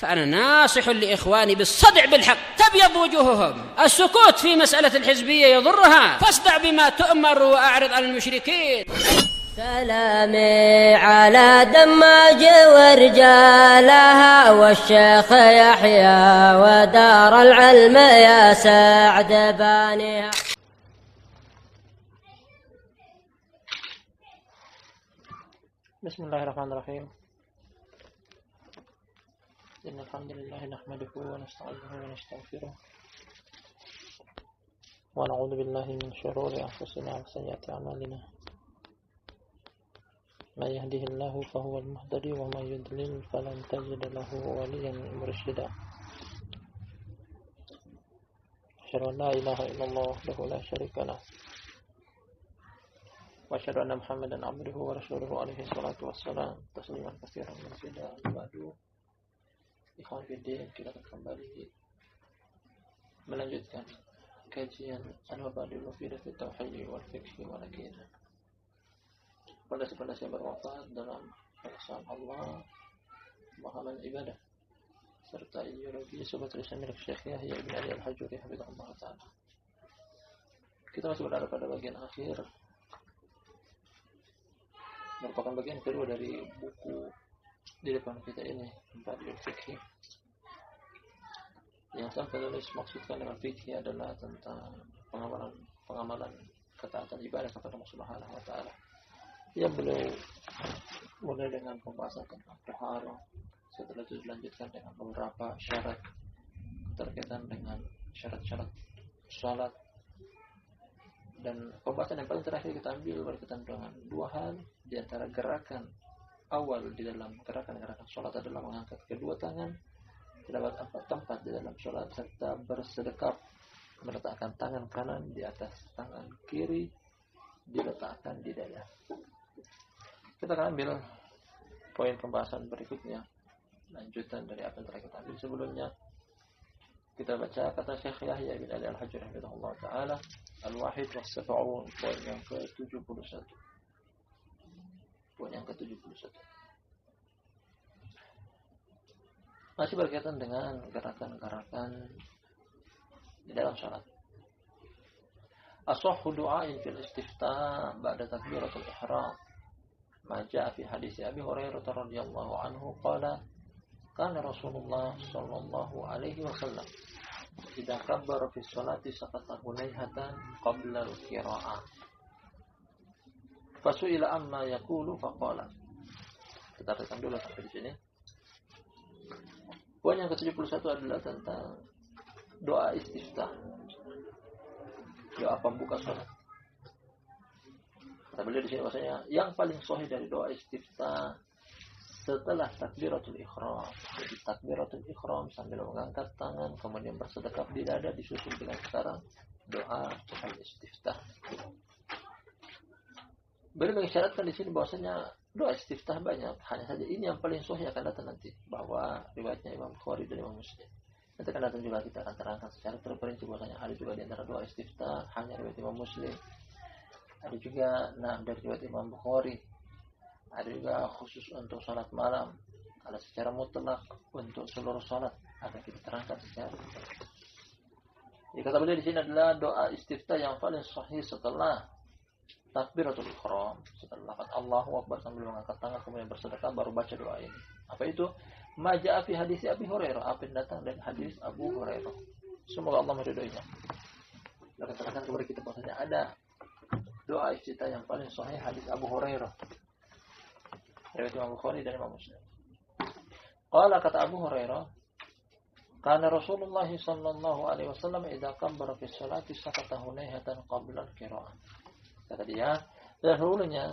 فأنا ناصح لإخواني بالصدع بالحق تبيض وجوههم. السكوت في مسألة الحزبية يضرها، فاصدع بما تؤمر وأعرض عن المشركين. سلامي على دماج ورجالها والشيخ يحيى ودار العلم يا سعد بانيها. بسم الله الرحمن الرحيم. إن الحمد لله نحمده ونستعينه ونستغفره ونعوذ بالله من شرور أنفسنا وسيئات أعمالنا. من يهده الله فهو المهتدي ومن يضلل فلن تجد له وليا مرشدا. أشهد أن لا إله إلا الله وحده لا شريك له وأشهد أن محمدا عبده ورسوله عليه الصلاة والسلام تسليما كثيرا مزيدا. Ba'du, ikhwan fillah, kita kembali melanjutkan kajian Al-Mabadi' al-Mufidah fi Tauhid wal Fiqh wal Aqidah. Pondasi-pondasi yang bermanfaat dalam pengesahan Allah, pemahaman ibadah, serta ideologi sebuah tulisan milik Syekh Yahya Ibn Ali Al-Hajuri hafizahullah ta'ala. Kita masih berada pada bagian akhir, merupakan bagian kedua dari buku di depan kita ini, Mabadi' al-Fiqh. Yang sang penulis maksudkan dengan fikih adalah tentang pengamalan ketaatan ibadah kepada Allah Subhanahu wa taala. Yang beliau mulai dengan pembahasan tentang taharah, setelah itu dilanjutkan dengan beberapa syarat terkaitan dengan syarat-syarat salat, dan pembahasan yang paling terakhir kita ambil berkaitan dengan dua hal. Di antara gerakan awal di dalam gerakan-gerakan salat adalah mengangkat kedua tangan, terdapat 4 tempat di dalam salat, serta bersedekap, meletakkan tangan kanan di atas tangan kiri, diletakkan di dada. Kita akan ambil poin pembahasan berikutnya, lanjutan dari apa yang telah kita ambil sebelumnya. Kita baca kata Syekh Yahya Ibn Ali Al-Hajuri rahimahullah ta'ala, Al-Wahid was-Sab'un, poin yang ke-71. Poin yang ke-71. Masih berkaitan dengan gerakan-gerakan di dalam salat. Ashahhu du'ain fil istiftah ba'da takbiratul ihram. Ma jaa fi hadis Abi Hurairah radhiyallahu anhu qala kana Rasulullah sallallahu alaihi wasallam idza kabbara fi sholati saqata hunayhatan qabla al-qira'ah. Fasu'ila amma yaqulu faqala. Kita rekam dulu sampai di sini. Poin yang ke-71 adalah tentang doa istiftah, doa pembuka salat. Kata beliau di sini bahasanya yang paling sahih dari doa istiftah setelah takbiratul ihram. Jadi takbiratul ihram sambil mengangkat tangan kemudian bersedekap di dada disusul dengan sekarang doa al-istiftah. Beliau mengisyaratkan di sini bahwasanya doa istiftah banyak, hanya saja ini yang paling sahih akan datang nanti, bahwa riwayatnya Imam Bukhari dan Imam Muslim. Nanti akan datang juga kita akan terangkan secara terperinci bahwasanya ada juga di antara doa istiftah hanya riwayat Imam Muslim. Ada juga dari riwayat Imam Bukhari. Ada juga khusus untuk salat malam. Ada secara mutlak untuk seluruh salat. Akan kita terangkan secara. Jadi kata beliau di sini adalah doa istiftah yang paling sahih setelah takbiratul ihram, setelah lafaz Allahu Akbar sambil mengangkat tangan kemudian bersedekah baru baca doa ini. Apa itu? Ma jaa fi hadis Abi Hurairah, apa yang datang dari hadis Abu Hurairah. Semoga Allah meridhoinya. Dan katakan kepada kita bahwasanya ada doa istiftah yang paling sahih hadis Abu Hurairah. Riwayat Imam Bukhari dan Imam Muslim. Qala kata Abu Hurairah, kana Rasulullah sallallahu alaihi wasallam idza kabbara fi sholati sakata hunayhatan qabla al-qira'ah. Kata dia, dahulunya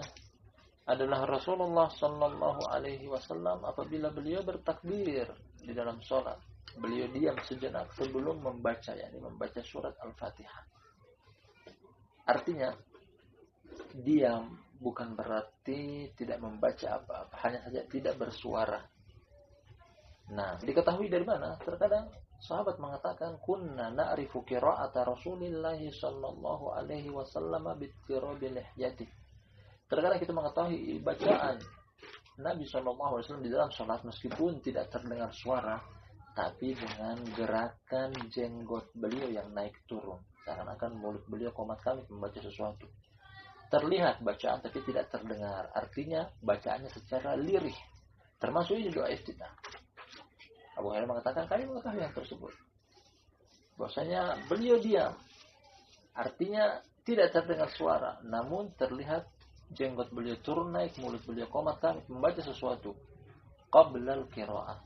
adalah Rasulullah sallallahu alaihi wasallam apabila beliau bertakbir di dalam salat, beliau diam sejenak sebelum membaca, yakni membaca surat Al-Fatihah. Artinya diam bukan berarti tidak membaca apa-apa, hanya saja tidak bersuara. Nah, diketahui dari mana? Terkadang sahabat mengatakan kunna na'rifu qira'ata Rasulillah sallallahu alaihi wasallam bittirabi lihyati. Terkadang kita mengetahui bacaan Nabi sallallahu alaihi wasallam di dalam salat meskipun tidak terdengar suara, tapi dengan gerakan jenggot beliau yang naik turun, seakan-akan mulut beliau qomat kamit membaca sesuatu. Terlihat bacaan tapi tidak terdengar, artinya bacaannya secara lirih. Termasuk ini doa iftitah. Abu Hurairah mengatakan kami mengetahui yang tersebut, bahwasanya beliau diam, artinya tidak terdengar suara, namun terlihat jenggot beliau turun naik, mulut beliau qomat kamit membaca sesuatu. Qabla al-qira'ah,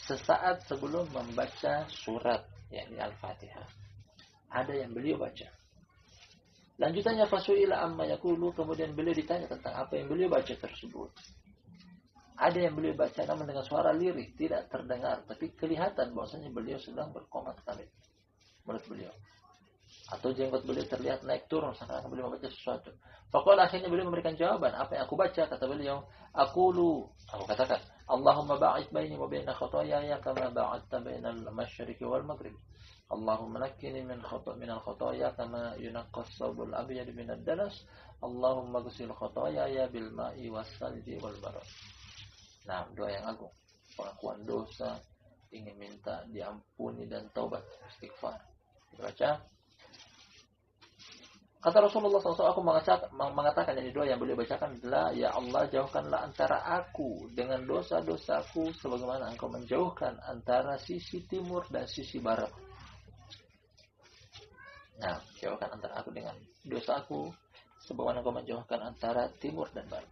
sesaat sebelum membaca surat, yakni Al-Fatihah. Ada yang beliau baca. Lanjutannya fasu'ila amma yaqulu, kemudian beliau ditanya tentang apa yang beliau baca tersebut. Ada yang beliau baca namun dengan suara lirih, tidak terdengar, tapi kelihatan bahwasanya beliau sedang berqomat kamit mulut beliau. Atau jenggot beliau terlihat naik turun seakan-akan beliau membaca sesuatu. Faqala, akhirnya beliau memberikan jawaban apa yang aku baca. Kata beliau, aku katakan, Allahumma ba'id baini wa baina khotoyaya kama ba'adta bainal masyriqi wal maghrib. Allahumma nakkini min al-khotoya kama yunaqqas thawbul abyad min ad-danas. Allahumma ghsil khotoyaya bil ma'i was salji wal barad. Nah, doa yang agung, pengakuan dosa, ingin minta diampuni dan taubat, istighfar. Dibaca. Kata Rasulullah SAW, aku mengatakan, jadi doa yang beliau bacakan adalah, ya Allah, jauhkanlah antara aku dengan dosa-dosaku sebagaimana engkau menjauhkan antara sisi timur dan sisi barat. Nah, jauhkan antara aku dengan dosaku sebagaimana engkau menjauhkan antara timur dan barat.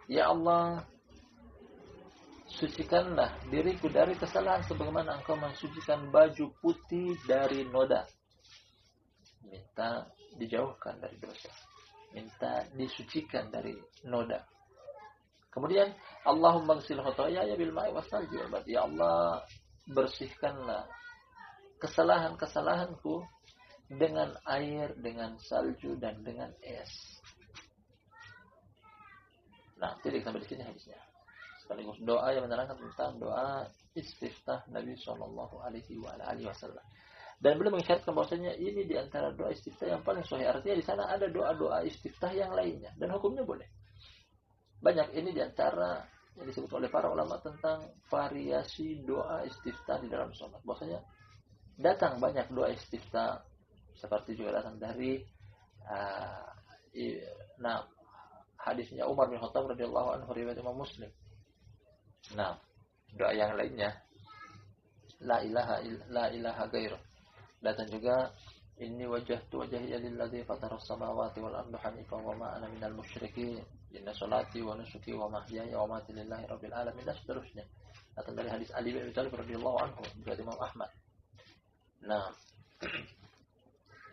Ya Allah, sucikanlah diriku dari kesalahan sebagaimana engkau mensucikan baju putih dari noda. Minta dijauhkan dari dosa, minta disucikan dari noda. Kemudian Allahumma ghsil khotoyaya bil ma'i was salji wal barad. Ya Allah, bersihkanlah kesalahan-kesalahanku dengan air, dengan salju dan dengan es. Nah, titik sampai di sini hadisnya. Sekaligus doa yang menerangkan tentang doa istiftah Nabi sallallahu alaihi wasallam. Dan beliau mengisyaratkan bahwasanya ini di antara doa istiftah yang paling sahih. Artinya di sana ada doa-doa istiftah yang lainnya dan hukumnya boleh. Banyak ini di antara yang disebut oleh para ulama tentang variasi doa istiftah di dalam salat. Bahwasanya datang banyak doa istiftah seperti juga datang dari hadisnya Umar bin Khattab radhiyallahu anhu riwayat Imam Muslim. Nah, doa yang lainnya la ilaha ghairu. Datang juga inni wajjahtu wajhiya lilladzi fataras samawati wal arda hanifan wa ma ana minal musyrikin. Inna salati wa nusuki wa mahyaya wa mamati lillahi rabbil alamin, dan seterusnya. Datang dari hadis Ali bin Abi Thalib radhiyallahu anhu dari Imam Ahmad. Nah,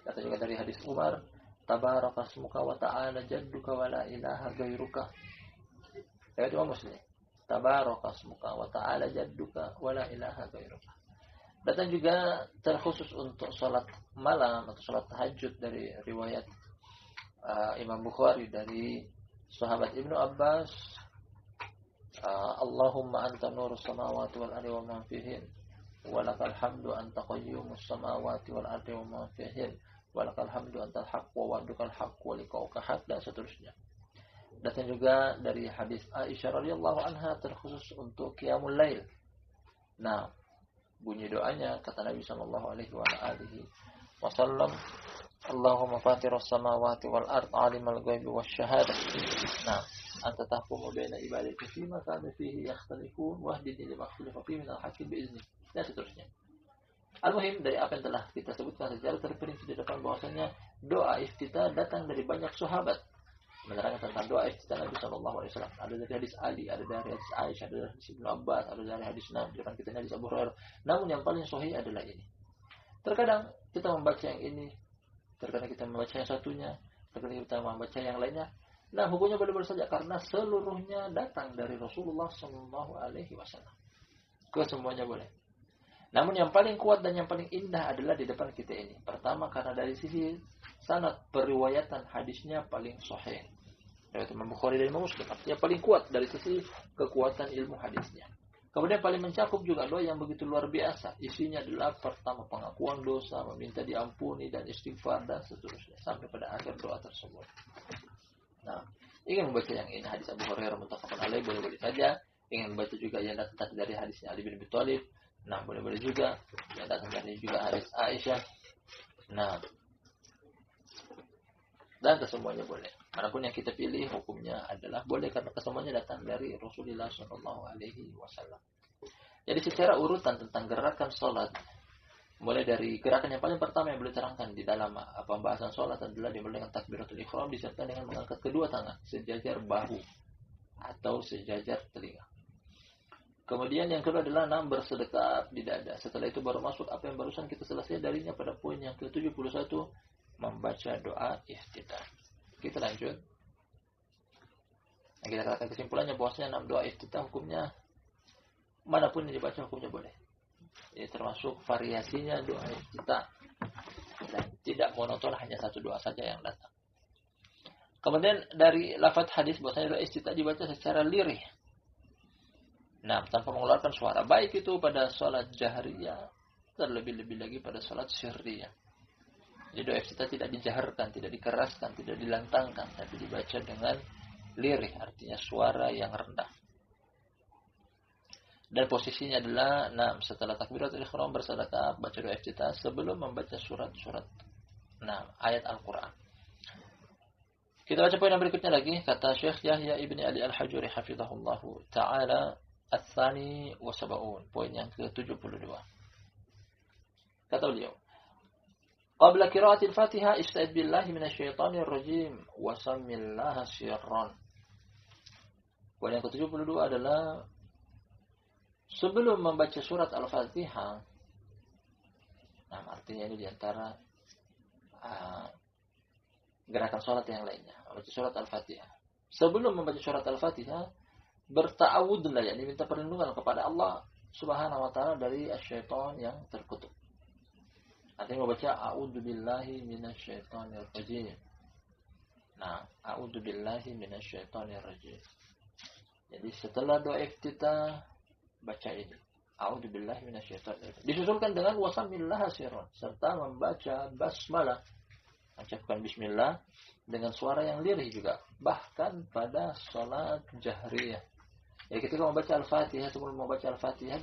datang juga dari hadis Umar, tabarakasmuka wa ta'ala jadduka wa la ilaha ghairuka. Dari Imam Muslim, tabarakasmuka wa ta'ala jadduka wa la ilaha ghairuka. Datang juga terkhusus untuk sholat malam atau sholat tahajud dari riwayat Imam Bukhari dari sahabat Ibnu Abbas, Allahumma anta nurus samawati wal ardi wa ma fihin, wa lakal hamdu anta qayyumus samawati wal ardi wa ma fihin, wa lakal hamdu antal haqq wa wa'dukal haqq wa liqa'uka haqq, dan seterusnya. Datang juga dari hadis Aisyah radhiyallahu anha terkhusus untuk qiyamul lail. Nah, bunyi doanya kata Nabi sallallahu alaihi wasallam, Allahumma fatiras samawati wal ard alimal ghaibi wasyahadah. Nah, anta tahkumu baina ibadika fima kanu fihi yakhtalifun wahdini lima ikhtalafa fihi minal haqqi bi'izni, dan seterusnya. Al-muhim, dari apa yang telah kita sebutkan secara terperinci di depan, bahwasanya doa iftitah datang dari banyak sahabat menerangkan tentang doa iftitah Nabi sallallahu alaihi wasallam. Ada dari hadis Ali, ada dari hadis Aisyah, ada dari hadis Ibnu Abbas, ada dari hadis Nabi, depan kita hadis Abu Hurairah. Namun yang paling sahih adalah ini. Terkadang kita membaca yang ini, terkadang kita membaca yang satunya, terkadang kita membaca yang lainnya. Nah, hukumnya boleh-boleh saja karena seluruhnya datang dari Rasulullah sallallahu alaihi wasallam. Kesemuanya boleh. Namun yang paling kuat dan yang paling indah adalah di depan kita ini. Pertama, karena dari sisi sanad periwayatan hadisnya paling sahih. Riwayat Imam Bukhari dan Imam Muslim, artinya paling kuat dari sisi kekuatan ilmu hadisnya. Kemudian paling mencakup juga doa yang begitu luar biasa. Isinya adalah pertama pengakuan dosa, meminta diampuni dan istighfar dan seterusnya sampai pada akhir doa tersebut. Nah, ingin membaca yang ini hadis Abu Hurairah muttafaqun alaih boleh-boleh saja. Ingin membaca juga yang datang dari hadisnya Ali bin Abi Thalib Nah, boleh-boleh juga. Yang datang dari juga hadis Aisyah. Nah, dan kesemuanya boleh. Manapun yang kita pilih hukumnya adalah boleh karena kesemuanya datang dari Rasulullah Shallallahu Alaihi Wasallam. Jadi secara urutan tentang gerakan sholat, mulai dari gerakan yang paling pertama yang boleh terangkan di dalam pembahasan sholat adalah dimulai dengan takbiratul ihram disertai dengan mengangkat kedua tangan sejajar bahu atau sejajar telinga. Kemudian yang kedua adalah bersedekap di dada. Setelah itu baru masuk apa yang barusan kita selesai darinya pada poin yang ke-71, membaca doa iftitah. Kita lanjut. Nah, kita katakan kesimpulannya bahwasanya 6 doa iftitah hukumnya manapun yang dibaca hukumnya boleh. Ini termasuk variasinya doa iftitah. Dan tidak monoton hanya satu doa saja yang datang. Kemudian dari lafaz hadis bahwasanya doa iftitah dibaca secara lirih. Nah, tanpa mengeluarkan suara, baik itu pada salat jahriyah, terlebih-lebih lagi pada salat sirriyah. Jadi doa iftitah tidak dijaharkan, tidak dikeraskan, tidak dilantangkan, tapi dibaca dengan lirih, artinya suara yang rendah. Dan posisinya adalah, setelah takbiratul ihram bersedekap, baca doa iftitah sebelum membaca surat-surat ayat Al-Quran. Kita baca poin yang berikutnya lagi, kata Syekh Yahya Ibni Ali Al-Hajuri hafizahullahu ta'ala, Ats-Tsani wa Sab'un, poin yang ke-72. Kata beliau, qabla qiraatil Fatihah ista'id billahi minasyaitonir rajim wa sammillaha sirran. Poin yang ke-72 adalah sebelum membaca surat Al-Fatihah. Artinya ini diantara gerakan salat yang lainnya, membaca surat Al-Fatihah. Sebelum membaca surat Al-Fatihah, berta'awudlah, yakni minta perlindungan kepada Allah Subhanahu wa taala dari syaitan yang terkutuk. Artinya membaca a'udzubillahi minasyaitonir rajim. A'udzubillahi minasyaitonir rajim. Jadi setelah doa iftitah baca ini, a'udzubillahi minasyaitonir rajim. Disusulkan dengan wasamillaha sirran, serta membaca basmalah, mengucapkan bismillah dengan suara yang lirih juga, bahkan pada salat jahriyah. Ya, ketika membaca Al-Fatihah, sebelum membaca Al-Fatihah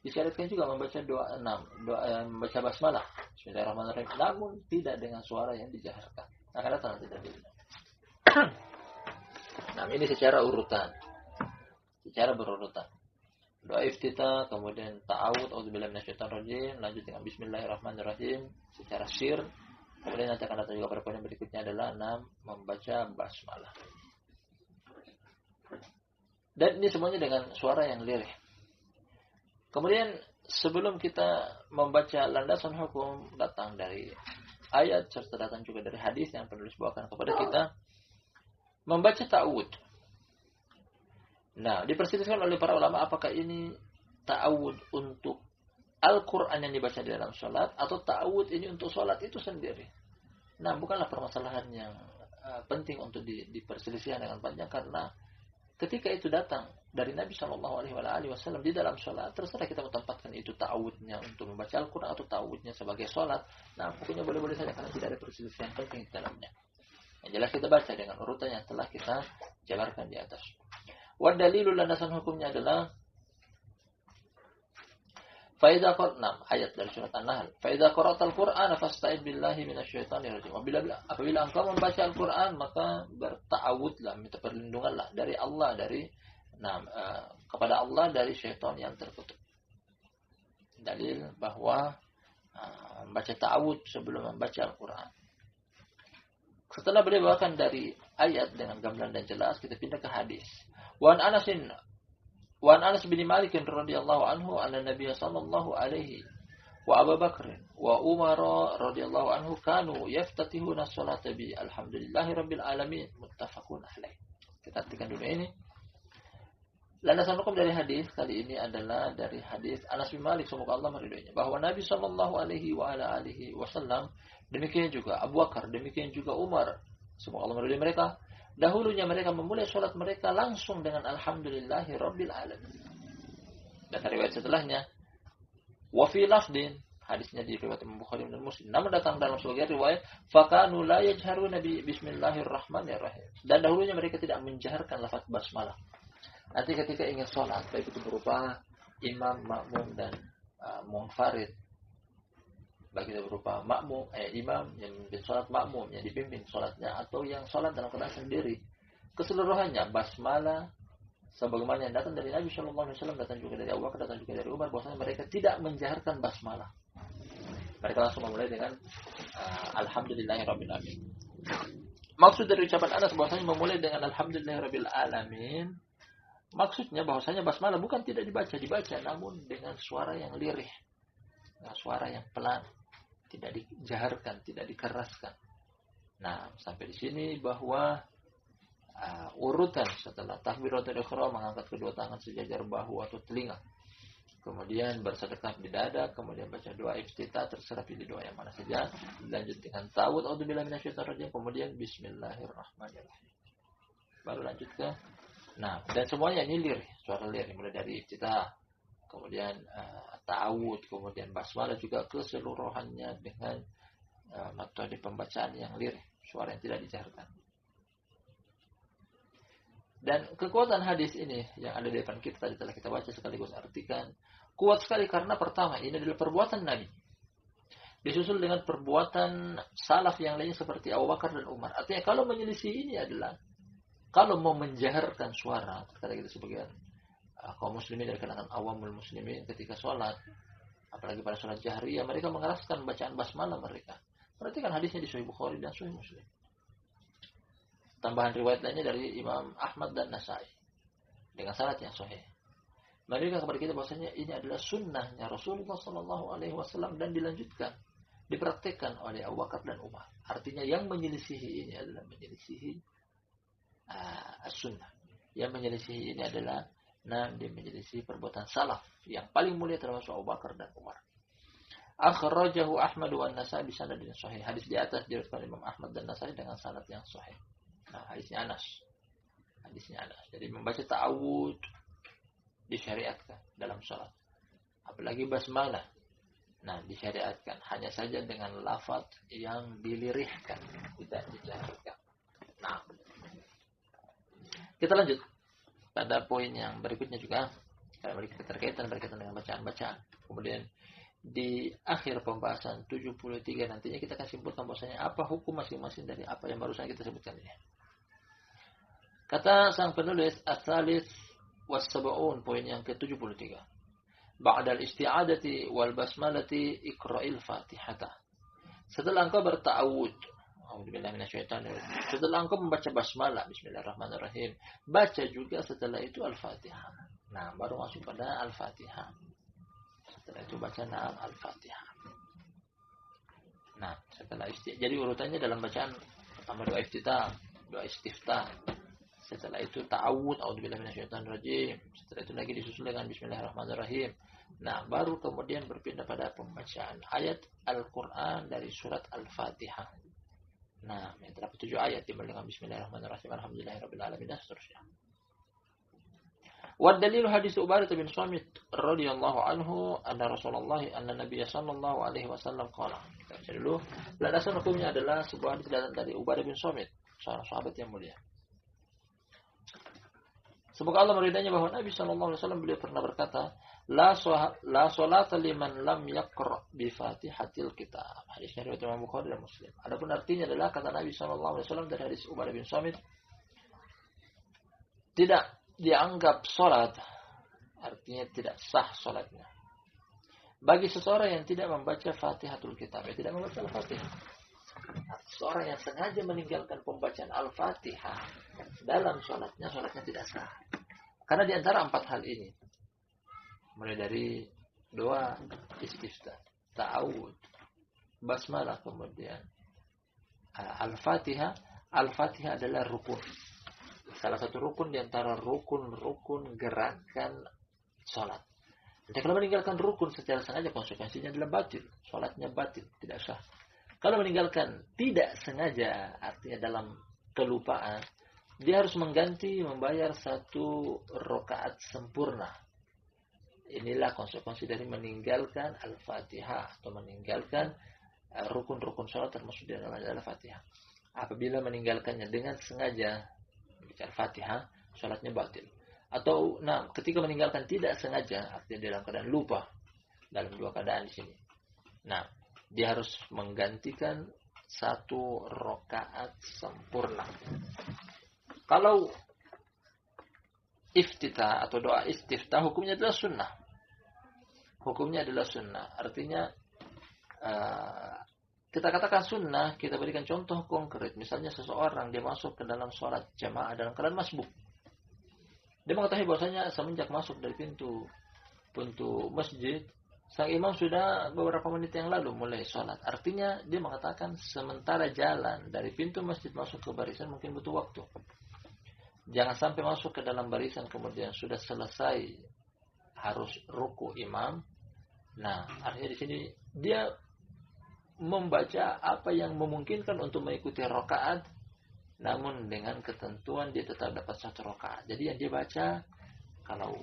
disyaratkan juga membaca doa membaca basmalah, Bismillahirrahmanirrahim, namun tidak dengan suara yang dijaharkan. Akan datang nanti dari ini. Ini secara urutan, secara berurutan. Doa iftitah, kemudian ta'awud, auzubillahi minasyaitonir rajim, lanjut dengan Bismillahirrahmanirrahim secara sir. Kemudian nanti akan datang juga pada poin yang berikutnya adalah membaca basmalah. Dan ini semuanya dengan suara yang lirih. Kemudian sebelum kita membaca landasan hukum datang dari ayat serta datang juga dari hadis yang penulis bawakan kepada kita, membaca ta'awud. Diperselisihkan oleh para ulama apakah ini ta'awud untuk Al-Quran yang dibaca di dalam sholat atau ta'awud ini untuk sholat itu sendiri. Bukanlah permasalahan yang penting untuk diperselisihkan dengan panjang, karena ketika itu datang dari Nabi Shallallahu Alaihi Wasallam di dalam sholat, terserah kita menempatkan itu ta'awudnya untuk membaca Al-Quran atau ta'awudnya sebagai sholat. Pokoknya boleh-boleh saja karena tidak ada perselisihan penting di dalamnya. Yang jelas kita baca dengan urutan yang telah kita jabarkan di atas. Wa dalilul landasan hukumnya adalah Faiza Qur'an, ayat dari surat An-Nahl. Faiza qara'tal Qur'ana fasta'id billahi minasyaitonir rajim. Apabila engkau membaca Al-Qur'an, maka berta'awudlah, minta perlindunganlah dari Allah, kepada Allah dari syaitan yang terkutuk. Dalil bahwa membaca ta'awud sebelum membaca Al-Qur'an. Setelah beliau bawakan dari ayat dengan gamblang dan jelas, kita pindah ke hadis. Wa Anas bin Malik radhiyallahu anhu anna Nabiy sallallahu alaihi wa Abu Bakr wa Umar radhiyallahu anhu kanu yaftatihuna as-salata bi alhamdulillahi rabbil alamin, muttafaqun alaih. Kita artikan dulu ini. Landasan hukum dari hadis kali ini adalah dari hadis Anas bin Malik, semoga Allah meridhoinya, bahwa Nabi sallallahu alaihi wa ala alihi wasallam, demikian juga Abu Bakar, demikian juga Umar, semoga Allah meridhoi mereka, dahulunya mereka memulai sholat mereka langsung dengan alhamdulillahi rabbil alamin. Dan riwayat setelahnya, wa fi lafdin, hadisnya di riwayat Imam Bukhari dan Muslim, namun datang dalam sebagian riwayat, fakanu la yajharuna bi bismillahirrahmanirrahim, dan dahulunya mereka tidak menjaharkan lafaz basmalah. Nanti ketika ingin sholat, baik itu berupa imam, makmum, dan munfarid, baik itu berupa makmum, imam yang memimpin sholat, makmum yang dipimpin sholatnya, atau yang sholat dalam keadaan sendiri, keseluruhannya basmalah sebagaimana yang datang dari Nabi Shallallahu Alaihi Wasallam, datang juga dari Abu Bakar, datang juga dari Umar, bahwasanya mereka tidak menjaharkan basmalah. Mereka langsung memulai dengan Alhamdulillahirabbil alamin. Maksud dari ucapan Anas bahwasanya memulai dengan Alhamdulillahirabbil alamin, maksudnya bahwasanya basmalah bukan tidak dibaca, namun dengan suara yang lirih, dengan suara yang pelan, tidak dijaharkan, tidak dikeraskan. Nah, sampai di sini bahwa urutan setelah takbiratul ihram, mengangkat kedua tangan sejajar bahu atau telinga, kemudian bersedekap di dada, kemudian baca doa iftitah, terserah pilih doa yang mana saja, lanjut dengan ta'awudz a'udzubillahi minasyaitonir rajim, kemudian bismillahirrahmanirrahim, baru lanjut ke dan semuanya ini lirih, suara lirih, mulai dari iftitah, kemudian ta'awudz, kemudian basmalah juga keseluruhannya dengan metode pembacaan yang lirih, suara yang tidak dijaharkan. Dan kekuatan hadis ini yang ada di depan kita tadi telah kita baca sekaligus artikan, kuat sekali karena pertama ini adalah perbuatan Nabi, disusul dengan perbuatan salaf yang lainnya seperti Abu Bakar dan Umar. Artinya kalau menyelisih ini adalah kalau mau menjaharkan suara, kata kita sebagian kaum muslimin dari kalangan awamul muslimin ketika sholat, apalagi pada sholat jahriyah, mereka mengeraskan bacaan basmalah mereka. Perhatikan hadisnya di Sahih Bukhari dan Sahih Muslim. Tambahan riwayat lainnya dari Imam Ahmad dan Nasai dengan sanad yang sahih. Mereka kepada kita bahwasanya ini adalah sunnahnya Rasulullah Sallallahu Alaihi Wasallam dan dilanjutkan, dipraktekkan oleh Abu Bakar dan Umar. Artinya yang menyelisihi ini adalah menyelisihi sunnah. Yang menyelisihi ini adalah dia menyelisihi perbuatan salaf yang paling mulia termasuk Abu Bakar dan Umar. Akhrajahu Ahmad wa Nasai bi sanadin sahih. Hadis di atas diriwayatkan Imam Ahmad dan Nasai dengan sanad yang sahih. Hadisnya Anas. Jadi membaca ta'awudz disyariatkan dalam salat. Apalagi basmalah. Disyariatkan hanya saja dengan lafaz yang dilirihkan, tidak dijaharkan. Kita lanjut pada poin yang berikutnya juga karena memiliki keterkaitan berkaitan dengan bacaan-bacaan. Kemudian di akhir pembahasan 73 nantinya kita akan simpulkan bahwasanya apa hukum masing-masing dari apa yang barusan kita sebutkan ini. Kata sang penulis Ats-Tsalits was-Sab'un, poin yang ke-73. Ba'dal isti'adati wal basmalati iqra'il Fatihata. Setelah engkau berta'awudz, a'udzubillahi minasyaitonir rajim. Setelah engkau membaca basmalah, bismillahirrahmanirrahim, baca juga setelah itu Al-Fatihah. Baru masuk pada Al-Fatihah. Setelah itu baca Al-Fatihah. Setelah jadi urutannya dalam bacaan pertama doa iftitah, doa istiftah. Setelah itu ta'awudz, a'udzubillahi minasyaitonir rajim. Setelah itu lagi disusul dengan bismillahirrahmanirrahim. Baru kemudian berpindah pada pembacaan ayat Al-Qur'an dari surat Al-Fatihah. Yang terdapat 7 ayat dimulai dengan bismillahirrahmanirrahim, alhamdulillahirabbil alamin dan seterusnya. Wa dalilu hadis Ubadah bin Samit radhiyallahu anhu anna Rasulullah Nabiy sallallahu alaihi wasallam qala. Kita baca dulu. Landasan hukumnya adalah sebuah hadis dari Ubadah bin Samit, seorang sahabat yang mulia. Semoga Allah meridainya bahwa Nabi sallallahu alaihi wasallam beliau pernah berkata, la sholata liman lam yaqra bi Fatihatil Kitab. Hadisnya riwayat Imam Bukhari dan Muslim. Adapun artinya adalah kata Nabi sallallahu alaihi wasallam dari hadis Ubadah bin Samit, tidak dianggap salat, artinya tidak sah salatnya bagi seseorang yang tidak membaca Fatihatul Kitab, tidak membaca Al-Fatihah. Seorang yang sengaja meninggalkan pembacaan Al-Fatihah dalam sholatnya tidak sah. Karena di antara 4 hal ini, mulai dari doa istiftah, ta'awudz, basmalah, kemudian Al-Fatihah. Al-Fatihah adalah rukun. Salah satu rukun di antara rukun-rukun gerakan sholat. Jadi kalau meninggalkan rukun secara sengaja, konsekuensinya adalah batil. Sholatnya batil, tidak sah. Kalau meninggalkan tidak sengaja, artinya dalam kelupaan, dia harus membayar 1 rakaat sempurna. Inilah konsekuensi dari meninggalkan Al-Fatihah atau meninggalkan rukun-rukun sholat termasuk di dalamnya adalah Fatihah. Apabila meninggalkannya dengan sengaja, bicara Fatihah, sholatnya batil. Atau ketika meninggalkan tidak sengaja, artinya dalam keadaan lupa, dalam dua keadaan di sini. Nah, dia harus menggantikan 1 rakaat sempurna. Kalau iftitah atau doa istiftah hukumnya adalah sunnah. Hukumnya adalah sunnah. Artinya kita katakan sunnah, kita berikan contoh konkret. Misalnya seseorang dia masuk ke dalam sholat jamaah dalam keadaan masbuk. Dia mengetahui bahwasanya semenjak masuk dari pintu masjid, sang imam sudah beberapa menit yang lalu mulai sholat. Artinya dia mengatakan sementara jalan dari pintu masjid masuk ke barisan mungkin butuh waktu. Jangan sampai masuk ke dalam barisan kemudian sudah selesai harus ruku imam. Nah, artinya di sini dia membaca apa yang memungkinkan untuk mengikuti rakaat, namun dengan ketentuan dia tetap dapat 1 rakaat. Jadi yang dia baca kalau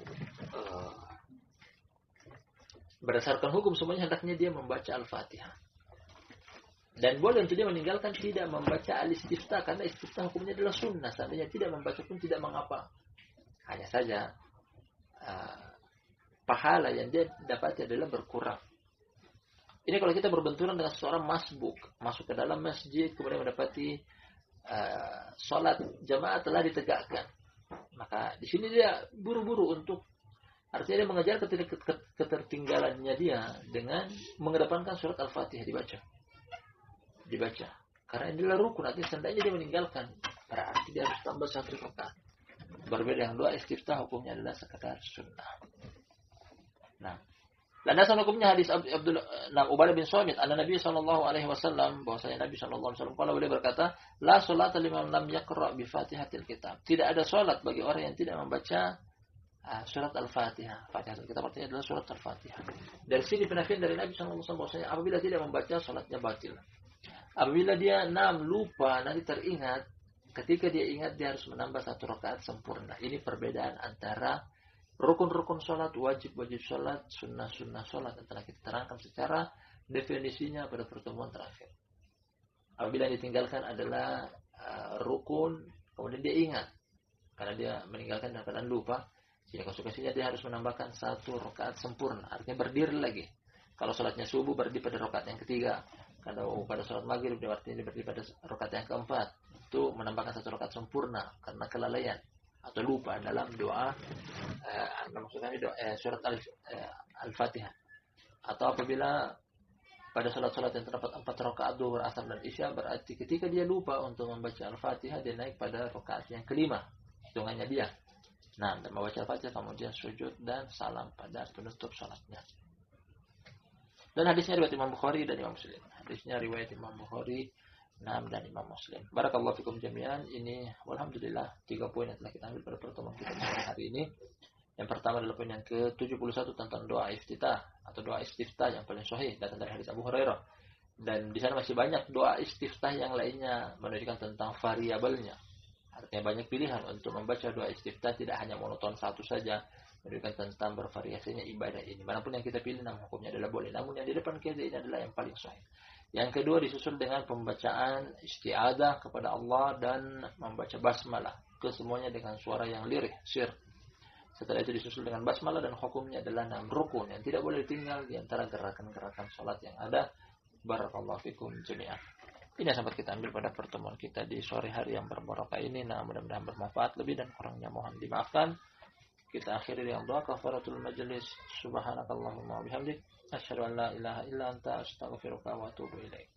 berdasarkan hukum semuanya hendaknya dia membaca Al-Fatihah. Dan boleh untuk dia meninggalkan tidak membaca al-istiftah karena istiftah hukumnya adalah sunnah. Seandainya tidak membaca pun tidak mengapa. Hanya saja pahala yang dia dapat adalah berkurang. Ini kalau kita berbenturan dengan seorang masbuk, masuk ke dalam masjid kemudian mendapati sholat jamaah telah ditegakkan, maka di sini dia buru-buru untuk, artinya dia mengejar ketertinggalannya dia dengan mengedepankan surat Al-Fatihah dibaca. Karena ini adalah rukun, artinya seandainya dia meninggalkan, berarti dia harus tambah 1 rakaat. Berbeda dengan doa istiftah hukumnya adalah sekadar sunnah. Nah, landasan hukumnya hadis Ubadah bin Samit, anna Nabi sallallahu alaihi wasallam, bahwasanya Nabi sallallahu alaihi wasallam kalau beliau berkata, la sholata liman lam yaqra bi Fatihatil Kitab. Tidak ada salat bagi orang yang tidak membaca surat Al-Fatihah. Fatihatul Kitab artinya adalah surat Al-Fatihah. Dari sini penafian dari Nabi sallallahu alaihi wasallam bahwasanya apabila tidak membaca salatnya batil. Apabila dia lupa, nanti teringat, ketika dia ingat dia harus menambah 1 rakaat sempurna. Ini perbedaan antara rukun-rukun sholat, wajib-wajib sholat, sunnah-sunnah sholat yang telah kita terangkan secara definisinya pada pertemuan terakhir. Apabila yang ditinggalkan adalah rukun, kemudian dia ingat, karena dia meninggalkan dalam keadaan lupa, sehingga konsekuensinya dia harus menambahkan 1 rakaat sempurna, artinya berdiri lagi. Kalau sholatnya subuh berdiri pada rakaat yang ketiga, kalau pada sholat maghrib artinya berdiri pada rakaat yang keempat, itu menambahkan 1 rakaat sempurna karena kelalaian atau lupa dalam doa maksudnya surat Al-Fatihah. Atau apabila pada sholat-sholat yang terdapat 4 rakaat zuhur, asar dan isya, berarti ketika dia lupa untuk membaca Al-Fatihah, dia naik pada rakaat yang kelima, hitungannya dia. Nah, dan membaca Al-Fatihah kemudian sujud dan salam pada penutup sholatnya. Dan hadisnya riwayat Imam Bukhari dan Imam Muslim. Hadisnya riwayat Imam Bukhari dan Imam Muslim. Barakallahu fikum jami'an. Ini alhamdulillah 3 poin yang telah kita ambil pada pertemuan kita hari ini. Yang pertama adalah poin yang ke-71 tentang doa iftitah atau doa istiftah yang paling sahih datang dari hadis Abu Hurairah. Dan di sana masih banyak doa istiftah yang lainnya menunjukkan tentang variabelnya. Artinya banyak pilihan untuk membaca doa istiftah, tidak hanya monoton satu saja, menunjukkan tentang bervariasinya ibadah ini. Manapun yang kita pilih, namun hukumnya adalah boleh. Namun yang di depan kita ini adalah yang paling sahih. Yang kedua disusul dengan pembacaan isti'adah kepada Allah dan membaca basmalah. Kesemuanya dengan suara yang lirih, sir. Setelah itu disusul dengan basmalah dan hukumnya adalah 6 rukun yang tidak boleh tinggal di antara gerakan-gerakan salat yang ada. Barakallahu fikum jami'an. Ini yang sempat kita ambil pada pertemuan kita di sore hari yang berbarokah ini. Nah, mudah-mudahan bermanfaat. Lebih dan kurangnya mohon dimaafkan. Kita akhiri dengan doa kafaratul majlis. Subhanakallahumma wa bihamdik, asyhadu an la ilaha illa anta, astaghfiruka wa atubu ilaik.